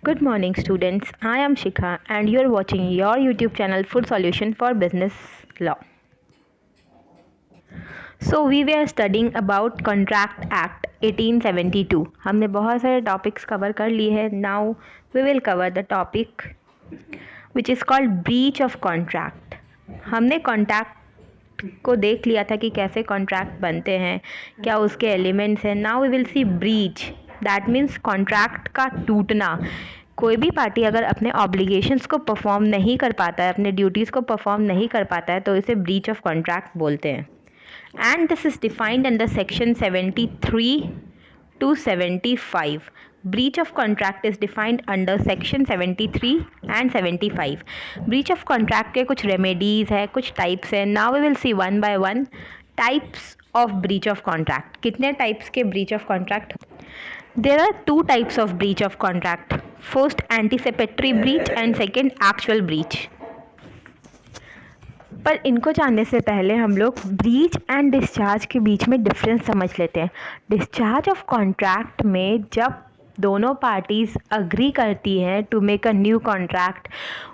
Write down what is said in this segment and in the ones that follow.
Good morning, students. I am Shikha, and you're watching your YouTube channel Food Solution for Business Law. So we were studying about Contract Act 1872. हमने बहुत सारे topics cover कर लिए हैं. Now we will cover the topic which is called breach of contract. हमने contract को देख लिया था कि कैसे कॉन्ट्रैक्ट बनते हैं, क्या उसके एलिमेंट्स हैं. Now we will see breach. That means contract का टूटना. कोई भी पार्टी अगर अपने ऑब्लिगेशंस को परफॉर्म नहीं कर पाता है, अपने ड्यूटीज़ को परफॉर्म नहीं कर पाता है, तो इसे ब्रीच ऑफ कॉन्ट्रैक्ट बोलते हैं. And this is defined under section 73 to 75. Breach of contract is defined under section 73 and 75. Breach of contract के कुछ रेमेडीज़ है, कुछ टाइप्स हैं. Now we will see one by one types of breach of contract. कितने types के breach of contract? There are two types of breach of contract. First, anticipatory breach and second, actual breach. पर इनको जानने से पहले हम लोग breach and discharge के बीच में डिफरेंस समझ लेते हैं. डिस्चार्ज ऑफ कॉन्ट्रैक्ट में जब दोनों पार्टीज़ अग्री करती हैं to make a new contract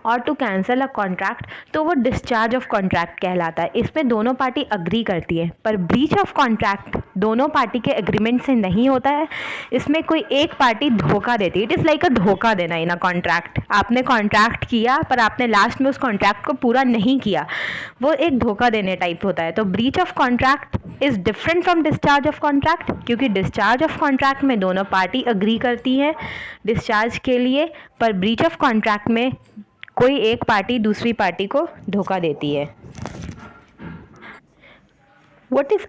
और टू कैंसिल अ कॉन्ट्रैक्ट, तो वो डिस्चार्ज ऑफ कॉन्ट्रैक्ट कहलाता है. इसमें दोनों पार्टी अग्री करती है. पर ब्रीच ऑफ कॉन्ट्रैक्ट दोनों पार्टी के एग्रीमेंट से नहीं होता है. इसमें कोई एक पार्टी धोखा देती है. इट इज़ लाइक अ धोखा देना इन अ कॉन्ट्रैक्ट. आपने कॉन्ट्रैक्ट किया पर आपने लास्ट में उस कॉन्ट्रैक्ट को पूरा नहीं किया. वो एक धोखा देने टाइप होता है. तो breach of contract is different from discharge of contract, क्योंकि डिस्चार्ज ऑफ कॉन्ट्रैक्ट में दोनों पार्टी अग्री करती हैं डिस्चार्ज के लिए, पर ब्रीच ऑफ कॉन्ट्रैक्ट में कोई एक पार्टी दूसरी पार्टी को धोखा देती है. What is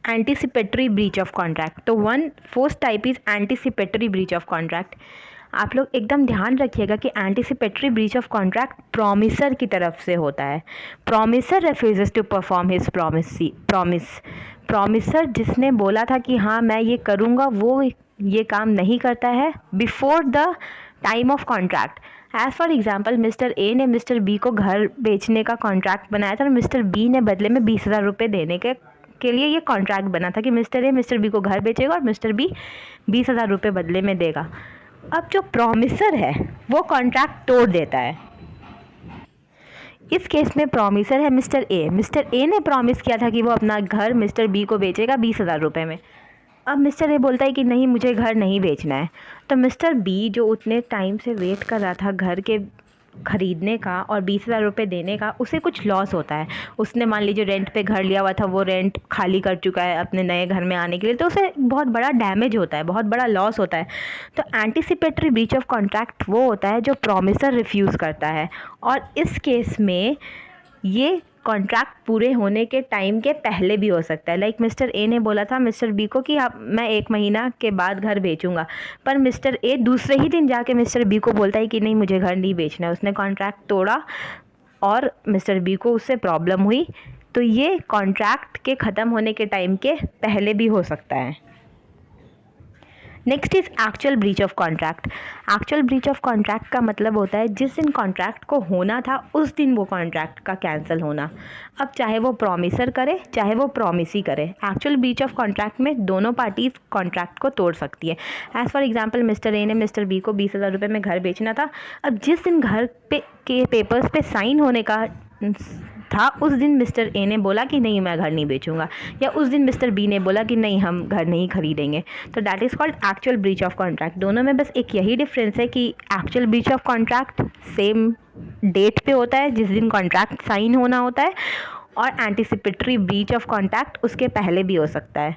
anticipatory breach of contract? तो one first type is anticipatory breach of contract. आप लोग एकदम ध्यान रखिएगा कि anticipatory breach of contract promisor की तरफ से होता है. Promisor refuses to perform his promise. Promisor जिसने बोला था कि हाँ मैं ये करूँगा, वो ये काम नहीं करता है before the time of contract. As for example, mister A ने मिस्टर बी को घर बेचने का कॉन्ट्रैक्ट बनाया था और मिस्टर बी ने बदले में 20,000 रुपये देने के लिए ये कॉन्ट्रैक्ट बना था कि मिस्टर ए मिस्टर बी को घर बेचेगा और मिस्टर बी 20,000 रुपये बदले में देगा. अब जो प्रॉमिसर है वो कॉन्ट्रैक्ट तोड़ देता है. इस केस में प्रॉमिसर है मिस्टर ए. मिस्टर ए ने प्रॉमिस किया था कि वो अपना घर मिस्टर बी को बेचेगा 20,000 रुपये में. अब मिस्टर ए बोलता है कि नहीं, मुझे घर नहीं बेचना है. तो मिस्टर बी जो उतने टाइम से वेट कर रहा था घर के ख़रीदने का और 20,000 रुपये देने का, उसे कुछ लॉस होता है. उसने मान लीजिए रेंट पे घर लिया हुआ था, वो रेंट खाली कर चुका है अपने नए घर में आने के लिए, तो उसे बहुत बड़ा डैमेज होता है, बहुत बड़ा लॉस होता है. तो एंटीसिपेटरी ब्रीच ऑफ कॉन्ट्रैक्ट वो होता है जो प्रॉमिसर रिफ्यूज़ करता है. और इस केस में ये कॉन्ट्रैक्ट पूरे होने के टाइम के पहले भी हो सकता है. लाइक मिस्टर ए ने बोला था मिस्टर बी को कि आप मैं 1 महीना के बाद घर बेचूंगा, पर मिस्टर ए दूसरे ही दिन जाके मिस्टर बी को बोलता है कि नहीं, मुझे घर नहीं बेचना है. उसने कॉन्ट्रैक्ट तोड़ा और मिस्टर बी को उससे प्रॉब्लम हुई. तो ये कॉन्ट्रैक्ट के ख़त्म होने के टाइम के पहले भी हो सकता है. Next is actual breach of contract. Actual breach of contract का मतलब होता है जिस दिन कॉन्ट्रैक्ट को होना था उस दिन वो कॉन्ट्रैक्ट का कैंसिल होना. अब चाहे वो प्रॉमिसर करे चाहे वो प्रॉमिसी करे, एक्चुअल ब्रीच ऑफ कॉन्ट्रैक्ट में दोनों पार्टीज़ कॉन्ट्रैक्ट को तोड़ सकती है. As for example, mister A ने मिस्टर बी को 20,000 रुपये में घर बेचना था. अब जिस दिन घर पे के पेपर्स पे साइन होने का था उस दिन मिस्टर ए ने बोला कि नहीं, मैं घर नहीं बेचूंगा, या उस दिन मिस्टर बी ने बोला कि नहीं, हम घर नहीं खरीदेंगे. तो that is called actual breach of contract. दोनों में बस एक यही डिफरेंस है कि actual breach of contract same date पे होता है जिस दिन कॉन्ट्रैक्ट साइन होना होता है, और एंटीसिपेटरी ब्रीच ऑफ कॉन्ट्रैक्ट उसके पहले भी हो सकता है.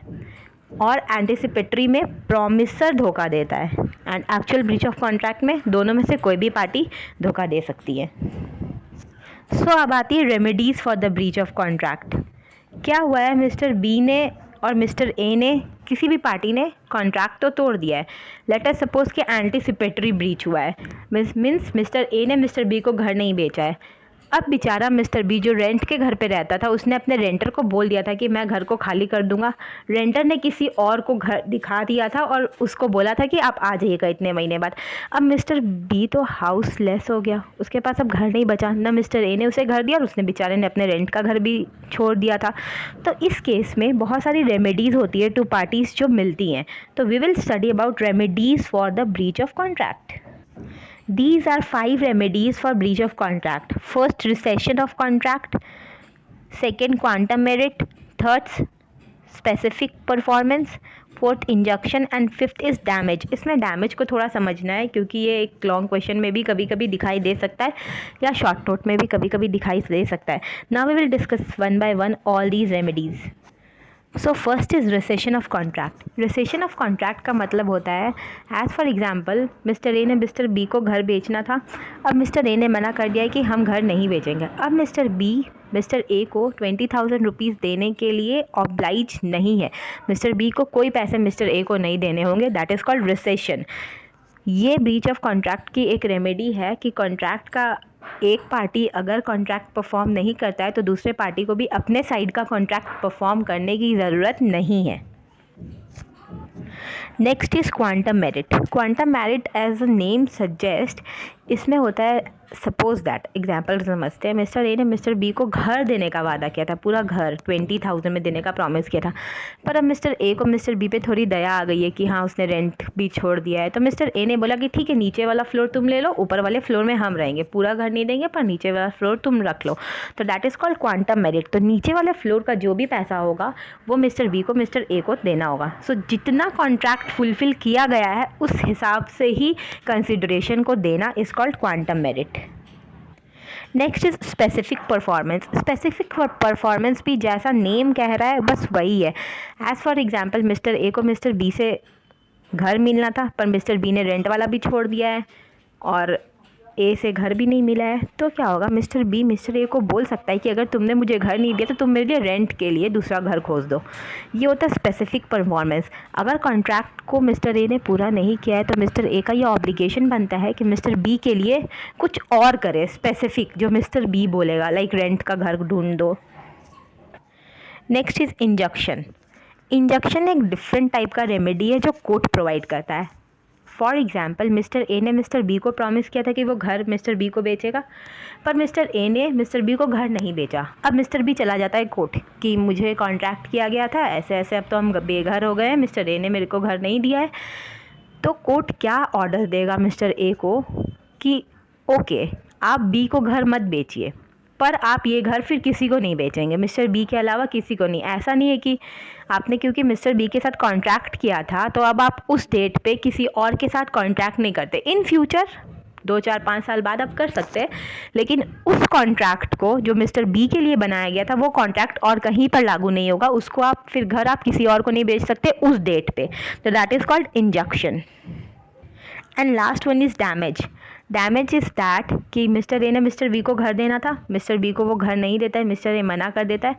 और एंटीसिपेटरी में प्रॉमिसर धोखा देता है and actual breach of contract में दोनों में से कोई भी पार्टी धोखा दे सकती है. अब आती है remedies for the breach of contract. क्या हुआ है, मिस्टर बी ने और मिस्टर ए ने, किसी भी पार्टी ने कॉन्ट्रैक्ट तो तोड़ दिया है. लेट अस सपोज कि एंटीसिपेटरी ब्रीच हुआ है. मीन्स मिस्टर ए ने मिस्टर बी को घर नहीं बेचा है. अब बेचारा मिस्टर बी जो रेंट के घर पे रहता था, उसने अपने रेंटर को बोल दिया था कि मैं घर को खाली कर दूंगा. रेंटर ने किसी और को घर दिखा दिया था और उसको बोला था कि आप आ जाइएगा इतने महीने बाद. अब मिस्टर बी तो हाउसलेस हो गया, उसके पास अब घर नहीं बचा. ना मिस्टर ए ने उसे घर दिया और उसने बेचारे ने अपने रेंट का घर भी छोड़ दिया था. तो इस केस में बहुत सारी रेमेडीज़ होती है टू पार्टीज़ जो मिलती हैं. तो we will study about remedies for the breach of contract. These are 5 remedies for breach of contract. First, recession of contract. Second, quantum merit. Third, specific performance. Fourth, injunction and fifth is damage. इसमें damage को थोड़ा समझना है क्योंकि ये एक long question में भी कभी कभी दिखाई दे सकता है या शॉर्ट नोट में भी कभी कभी दिखाई दे सकता है। Now we will discuss one by one all these remedies. So first is rescission of contract. Rescission of contract का मतलब होता है, as for example mister A ने मिस्टर बी को घर बेचना था। अब मिस्टर ए ने मना कर दिया है कि हम घर नहीं बेचेंगे। अब मिस्टर बी मिस्टर ए को 20,000 रुपीज़ देने के लिए ऑब्लाइज नहीं है। मिस्टर बी को कोई पैसे मिस्टर ए को नहीं देने होंगे। That is called recession. ये ब्रीच ऑफ कॉन्ट्रैक्ट की एक रेमेडी है कि कॉन्ट्रैक्ट का एक पार्टी अगर कॉन्ट्रैक्ट परफॉर्म नहीं करता है तो दूसरे पार्टी को भी अपने साइड का कॉन्ट्रैक्ट परफॉर्म करने की ज़रूरत नहीं है। Next is quantum meruit. Quantum meruit as a name suggest, इसमें होता है सपोज दैट, एग्जाम्पल समझते हैं, मिस्टर ए ने मिस्टर बी को घर देने का वादा किया था, पूरा घर 20,000 में देने का प्रॉमिस किया था। पर अब मिस्टर ए को मिस्टर बी पे थोड़ी दया आ गई है कि हाँ उसने रेंट भी छोड़ दिया है। तो मिस्टर ए ने बोला कि ठीक है, नीचे वाला फ्लोर तुम ले लो, ऊपर वाले फ्लोर में हम रहेंगे, पूरा घर नहीं देंगे पर नीचे वाला फ्लोर तुम रख लो। तो that is called quantum merit. तो नीचे वाले फ्लोर का जो भी पैसा होगा वो मिस्टर बी को मिस्टर ए को देना होगा। सो जितना कॉन्ट्रैक्ट फुलफिल किया गया है उस हिसाब से ही कंसिडरेशन को देना is called quantum merit. Next is specific performance. Specific performance भी जैसा नेम कह रहा है बस वही है। एज़ फॉर एग्जांपल मिस्टर ए को मिस्टर बी से घर मिलना था पर मिस्टर बी ने रेंट वाला भी छोड़ दिया है और ए से घर भी नहीं मिला है। तो क्या होगा, मिस्टर बी मिस्टर ए को बोल सकता है कि अगर तुमने मुझे घर नहीं दिया तो तुम मेरे लिए रेंट के लिए दूसरा घर खोज दो। ये होता है स्पेसिफिक परफॉर्मेंस। अगर कॉन्ट्रैक्ट को मिस्टर ए ने पूरा नहीं किया है तो मिस्टर ए का ये ऑब्लिगेशन बनता है कि मिस्टर बी के लिए कुछ और करे स्पेसिफिक, जो मिस्टर बी बोलेगा, लाइक रेंट का घर ढूंढ दो। Next is injunction. इंजक्शन एक डिफरेंट टाइप का रेमेडी है जो कोर्ट प्रोवाइड करता है। फॉर एग्जाम्पल मिस्टर ए ने मिस्टर बी को प्रॉमिस किया था कि वो घर मिस्टर बी को बेचेगा, पर मिस्टर ए ने मिस्टर बी को घर नहीं बेचा। अब मिस्टर बी चला जाता है कोर्ट कि मुझे कॉन्ट्रैक्ट किया गया था ऐसे ऐसे, अब तो हम बेघर हो गए हैं, मिस्टर ए ने मेरे को घर नहीं दिया है। तो कोर्ट क्या ऑर्डर देगा मिस्टर ए को कि ओके आप बी को घर मत बेचिए, पर आप ये घर फिर किसी को नहीं बेचेंगे, मिस्टर बी के अलावा किसी को नहीं। ऐसा नहीं है कि आपने क्योंकि मिस्टर बी के साथ कॉन्ट्रैक्ट किया था तो अब आप उस डेट पे किसी और के साथ कॉन्ट्रैक्ट नहीं करते। इन फ्यूचर 2, 4, 5 साल बाद आप कर सकते हैं, लेकिन उस कॉन्ट्रैक्ट को जो मिस्टर बी के लिए बनाया गया था वो कॉन्ट्रैक्ट और कहीं पर लागू नहीं होगा। उसको आप फिर घर आप किसी और को नहीं बेच सकते उस डेट पे। तो that is called injunction. And last one is damage. Damage is that कि मिस्टर ए ने मिस्टर बी को घर देना था, मिस्टर बी को वो घर नहीं देता है, मिस्टर ए मना कर देता है।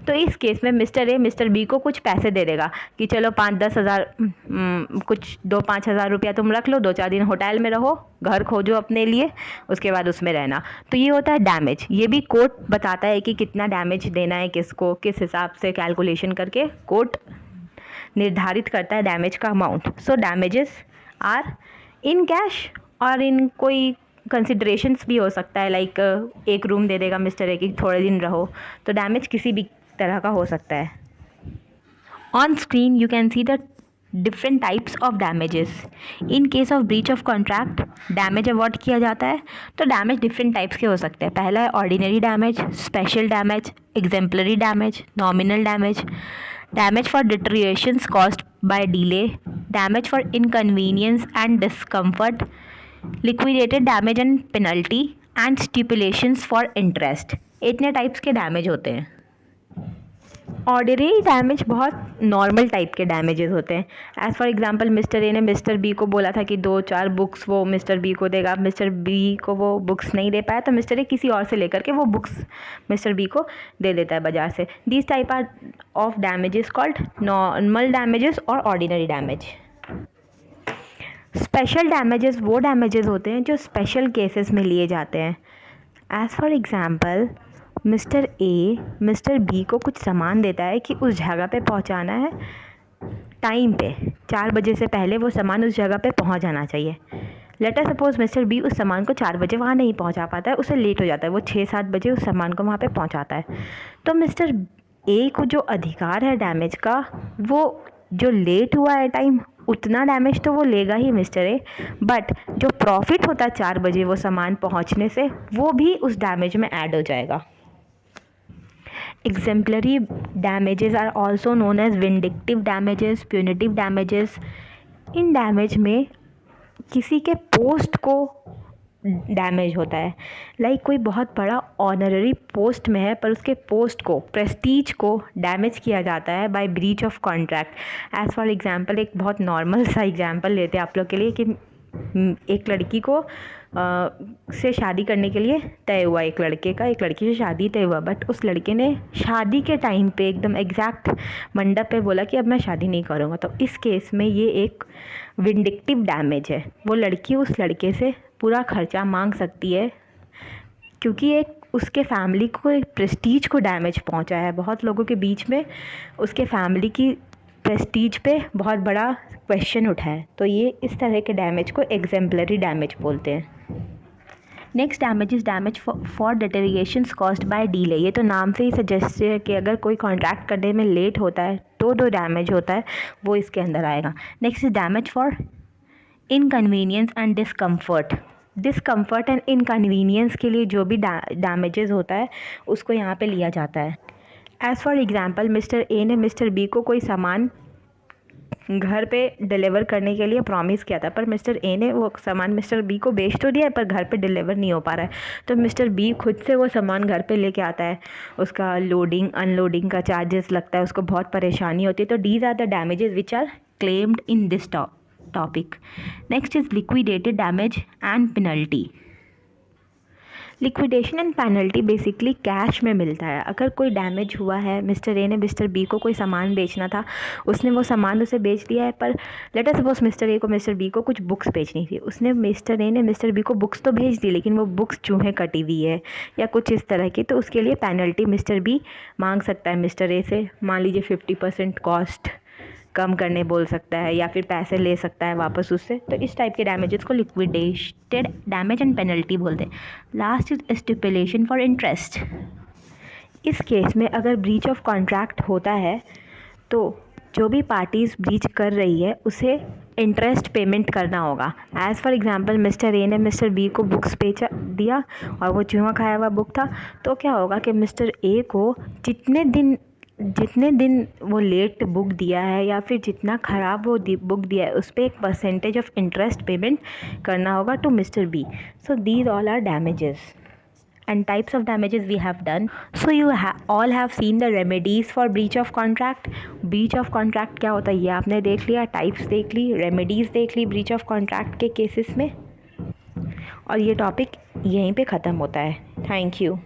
तो इस केस में मिस्टर ए मिस्टर बी को कुछ पैसे दे देगा कि चलो 5-10 हज़ार, कुछ 2-5 हज़ार रुपया तुम रख लो, 2-4 दिन होटल में रहो, घर खोजो अपने लिए, उसके बाद उसमें रहना। तो ये होता है डैमेज। ये भी कोर्ट बताता है कि कितना डैमेज देना है किसको, किस हिसाब से कैलकुलेशन करके कोर्ट निर्धारित करता है डैमेज का amount. So damages are in cash और इन कोई कंसिडरेशंस भी हो सकता है, लाइक एक रूम दे देगा मिस्टर ए कि थोड़े दिन रहो। तो डैमेज किसी भी तरह का हो सकता है। On screen you can see the different types of damages. In case of breach of contract damage award किया जाता है। तो डैमेज डिफरेंट टाइप्स के हो सकते हैं। पहला है ordinary damage, special damage, exemplary damage, nominal damage, damage for deteriorations caused by delay, damage for inconvenience and discomfort, liquidated damage and penalty, and stipulations for interest। इतने टाइप्स के damage होते हैं। ऑर्डिनरी डैमेज बहुत normal type के damages होते हैं। As for example mister A ने mister B को बोला था कि 2-4 बुक्स वो मिस्टर बी को देगा, मिस्टर बी को वो बुक्स नहीं दे पाया तो मिस्टर ए किसी और से लेकर के वो बुक्स मिस्टर बी को दे देता है बाज़ार से। These type are of damages called normal damages और ऑर्डिनरी डैमेज। स्पेशल डैमेजेस वो डैमेजेस होते हैं जो स्पेशल केसेस में लिए जाते हैं। As for example mister A mister B को कुछ सामान देता है कि उस जगह पे पहुंचाना है टाइम पे, 4 बजे से पहले वो सामान उस जगह पे पहुंच जाना चाहिए। Let us suppose mister B उस सामान को 4 बजे वहाँ नहीं पहुंचा पाता है, उसे लेट हो जाता है, वो 6-7 बजे उस सामान को वहाँ पे पहुंचाता है। तो मिस्टर ए को जो अधिकार है डैमेज का, वो जो लेट हुआ है टाइम उतना डैमेज तो वो लेगा ही मिस्टर ए, बट जो प्रॉफिट होता है 4 बजे वो सामान पहुंचने से, वो भी उस डैमेज में ऐड हो जाएगा। Exemplary damages are also known as vindictive damages, punitive damages। In damage में किसी के पोस्ट को डैमेज होता है, लाइक कोई बहुत बड़ा ऑनररी पोस्ट में है पर उसके पोस्ट को, प्रेस्टीज को डैमेज किया जाता है by breach of contract. As for example, एक बहुत नॉर्मल सा एग्जांपल लेते हैं आप लोग के लिए कि एक लड़की को से शादी करने के लिए तय हुआ, एक लड़के का एक लड़की से शादी तय हुआ, बट उस लड़के ने शादी के टाइम पे एकदम एग्जैक्ट मंडप पे बोला कि अब मैं शादी नहीं करूँगा। तो इस केस में ये एक विंडिक्टिव डैमेज है। वो लड़की उस लड़के से पूरा खर्चा मांग सकती है क्योंकि एक उसके फैमिली को, एक प्रेस्टीज को डैमेज पहुंचा है। बहुत लोगों के बीच में उसके फैमिली की प्रेस्टीज पे बहुत बड़ा क्वेश्चन उठा है। तो ये इस तरह के डैमेज को एग्जेम्पलरी डैमेज बोलते हैं। Next damage is damage for deteriorations caused by delay. ये तो नाम से ही सजेस्ट है कि अगर कोई कॉन्ट्रैक्ट करने में लेट होता है तो जो डैमेज होता है वो इसके अंदर आएगा। Next is damage for inconvenience and discomfort. Discomfort and inconvenience के लिए जो भी डैमेजेस होता है उसको यहाँ पे लिया जाता है। As for example, mister A ने मिस्टर बी को कोई सामान घर पे डिलीवर करने के लिए प्रॉमिस किया था, पर मिस्टर ए ने वो सामान मिस्टर बी को बेच तो दिया है पर घर पे डिलीवर नहीं हो पा रहा है। तो मिस्टर बी खुद से वो सामान घर पे लेके आता है, उसका लोडिंग अनलोडिंग का चार्जेस लगता है, उसको बहुत परेशानी होती है। तो these are the damages which are claimed in this topic. Next is liquidated damage and penalty. Liquidation and penalty basically cash में मिलता है। अगर कोई डैमेज हुआ है, मिस्टर ए ने मिस्टर बी को कोई सामान बेचना था, उसने वो सामान उसे बेच दिया है, पर late us suppose mister A को मिस्टर बी को कुछ बुक्स बेचनी थी, उसने मिस्टर ए ने मिस्टर बी को बुक्स तो भेज दी लेकिन वो बुक्स चूहे कटी हुई है या कुछ इस तरह की, तो उसके लिए पेनल्टी मिस्टर बी मांग सकता है मिस्टर ए से। मान लीजिए 50% कॉस्ट कम करने बोल सकता है या फिर पैसे ले सकता है वापस उससे। तो इस टाइप के डैमेजेस को लिक्विडेटेड डैमेज एंड पेनल्टी बोलते हैं। Last is stipulation for interest. इस केस में अगर ब्रीच ऑफ कॉन्ट्रैक्ट होता है तो जो भी पार्टीज़ ब्रीच कर रही है उसे इंटरेस्ट पेमेंट करना होगा। As for example, mister A ने मिस्टर बी को बुक्स बेचा दिया और वो चूहा खाया हुआ बुक था, तो क्या होगा कि मिस्टर ए को जितने दिन वो लेट बुक दिया है या फिर जितना ख़राब वो बुक दिया है उस पर एक परसेंटेज ऑफ इंटरेस्ट पेमेंट करना होगा to mister B. So these all are damages and types of damages we have done. So you all have seen the remedies for breach of contract. breach of contract क्या होता है ये आपने देख लिया, types देख ली, रेमेडीज़ देख ली breach of contract के केसेस में, और ये टॉपिक यहीं पे ख़त्म होता है। Thank you.